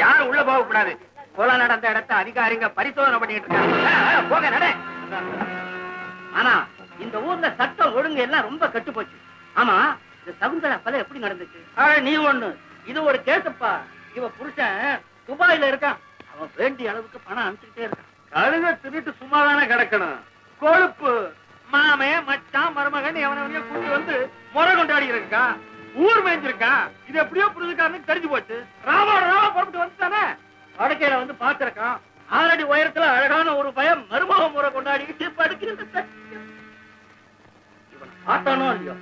யாரும் உள்ள போக கூடாது. கொலை நடந்த இடத்த அதிகாரிங்க பரிசோதனை பண்ணிட்டு இருக்காங்க. போக நட. ஆனா இந்த ஊர்ல சட்டம் ஒழுங்கு எல்லாம் ரொம்ப கெட்டு போச்சு. ஆமா, இந்த சகுந்தலா கொலை எப்படி நடந்துச்சு? நீ ஒண்ணு, இது ஒரு கேசப்பா. இவ புருஷன் துபாயில இருக்கான். அவன் வேண்டிய அளவுக்கு பணம் அனுப்பிச்சுட்டே இருக்கான். கழுத திருட்டு சும்மாதானே கிடக்கணும். கொழுப்பு மாமே மச்சான் மருமகன் எவனையும் கூட்டி வந்து முறை கொண்டாடி இருக்கா. ஊர் மேய்ஞ்சிருக்கா. இது எப்படியோ புரிஞ்சுக்காரனுக்கு தெரிஞ்சு போச்சு. ராமா புறப்பட்டு வந்துட்டானே. படுக்கையில வந்து பாத்துருக்கான். 6 அடி உயரத்துல அழகான ஒரு பயம் மருமக முறை கொண்டாடிக்கிட்டு படுக்கிறது. இவன் பார்த்தானோ இல்லையோ,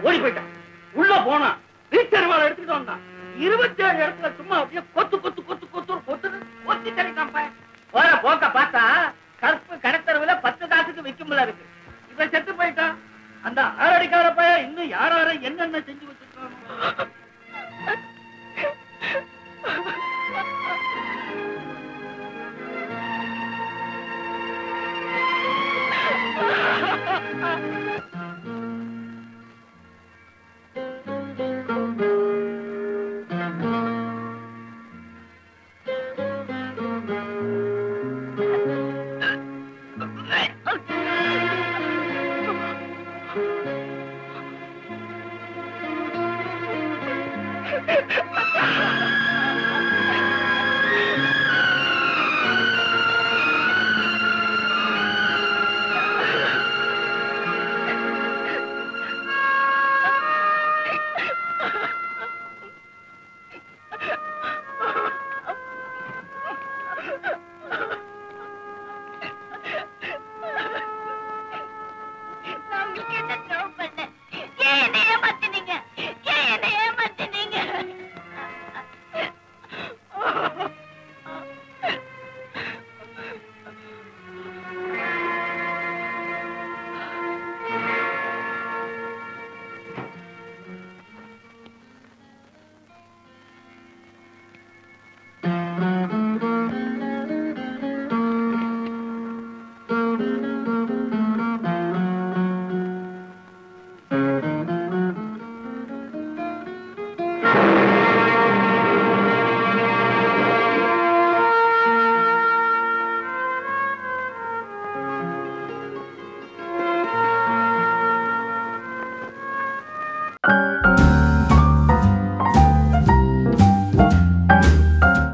ஓடி போயிட்டான். உள்ள போனா வீட்டறிவாளை எடுத்துட்டு வந்தான். 27 இடத்துல சும்மா அப்படியே கொத்து கொத்து கொத்து கொத்து கொத்து கொத்தி தள்ளிட்டான் பையன். போற போக்க பார்த்தா கருப்பு கடத்தரவுல 10 காசுக்கு விக்கும்ல இருக்கு. இவன் செத்து போயிட்டான். அந்த 6 அடிக்கார பையன் இன்னும் யாரார என்னென்ன செஞ்சு வச்சிருக்கானோ.